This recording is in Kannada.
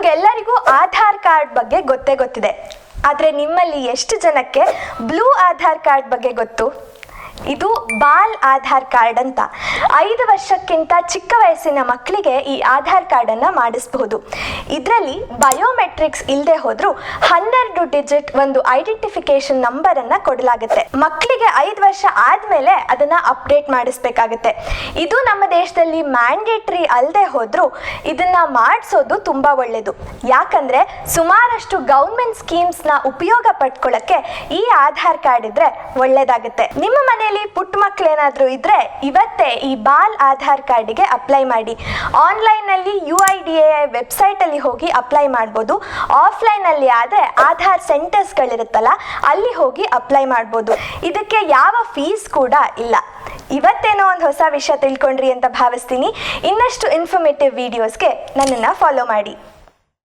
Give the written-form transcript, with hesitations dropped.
ನಿಮ್ಗೆಲ್ಲರಿಗೂ ಆಧಾರ್ ಕಾರ್ಡ್ ಬಗ್ಗೆ ಗೊತ್ತಿದೆ. ಆದರೆ ನಿಮ್ಮಲ್ಲಿ ಎಷ್ಟು ಜನಕ್ಕೆ ಬ್ಲೂ ಆಧಾರ್ ಕಾರ್ಡ್ ಬಗ್ಗೆ ಗೊತ್ತು? ಇದು ಬಾಲ್ ಆಧಾರ್ ಕಾರ್ಡ್ ಅಂತ. 5 ವರ್ಷಕ್ಕಿಂತ ಚಿಕ್ಕ ವಯಸ್ಸಿನ ಮಕ್ಕಳಿಗೆ ಈ ಆಧಾರ್ ಕಾರ್ಡನ್ನು ಮಾಡಿಸಬಹುದು. ಇದರಲ್ಲಿ ಬಯೋಮೆಟ್ರಿಕ್ಸ್ ಇಲ್ಲದೆ ಹೋದರೂ 12 ಡಿಜಿಟ್ ಒಂದು ಐಡೆಂಟಿಫಿಕೇಶನ್ ನಂಬರನ್ನು ಕೊಡಲಾಗುತ್ತೆ. ಮಕ್ಕಳಿಗೆ 5 ವರ್ಷ ಆದಮೇಲೆ ಅದನ್ನು ಅಪ್ಡೇಟ್ ಮಾಡಿಸ್ಬೇಕಾಗುತ್ತೆ. ಇದು ನಮ್ಮ ದೇಶದಲ್ಲಿ ಮ್ಯಾಂಡೇಟ್ರಿ ಅಲ್ಲದೆ ಹೋದರೂ ಇದನ್ನು ಮಾಡಿಸೋದು ತುಂಬ ಒಳ್ಳೆಯದು. ಯಾಕಂದರೆ ಸುಮಾರಷ್ಟು ಗೌರ್ಮೆಂಟ್ ಸ್ಕೀಮ್ಸ್ನ ಉಪಯೋಗ ಪಡ್ಕೊಳ್ಳೋಕ್ಕೆ ಈ ಆಧಾರ್ ಕಾರ್ಡ್ ಇದ್ದರೆ ಒಳ್ಳೆಯದಾಗುತ್ತೆ. ನಿಮ್ಮ ಮನೆಯಲ್ಲಿ ಪುಟ್ಟ ಮಕ್ಕಳೇನಾದರೂ ಇದ್ದರೆ ಇವತ್ತೇ ಈ ಬಾಲ್ ಆಧಾರ್ ಕಾರ್ಡಿಗೆ ಅಪ್ಲೈ ಮಾಡಿ. ಆನ್ಲೈನಲ್ಲಿ UIDAI ವೆಬ್ಸೈಟಲ್ಲಿ ಹೋಗಿ ಅಪ್ಲೈ ಮಾಡ್ಬೋದು. ಆಫ್ಲೈನಲ್ಲಿ ಆದರೆ ಆಧಾರ್ ಸೆಂಟರ್ಸ್ಗಳಿರುತ್ತಲ್ಲ ಅಲ್ಲಿ ಹೋಗಿ ಅಪ್ಲೈ ಮಾಡ್ಬೋದು. ಇದಕ್ಕೆ ಯಾವ ಫೀಸ್ ಕೂಡ ಇಲ್ಲ. ಇವತ್ತೇನೋ ಒಂದು ಹೊಸ ವಿಷಯ ತಿಳ್ಕೊಂಡ್ರಿ ಅಂತ ಭಾವಿಸ್ತೀನಿ. ಇನ್ನಷ್ಟು ಇನ್ಫಾರ್ಮೇಟಿವ್ ವಿಡಿಯೋಸ್ಗೆ ನನ್ನನ್ನು ಫಾಲೋ ಮಾಡಿ.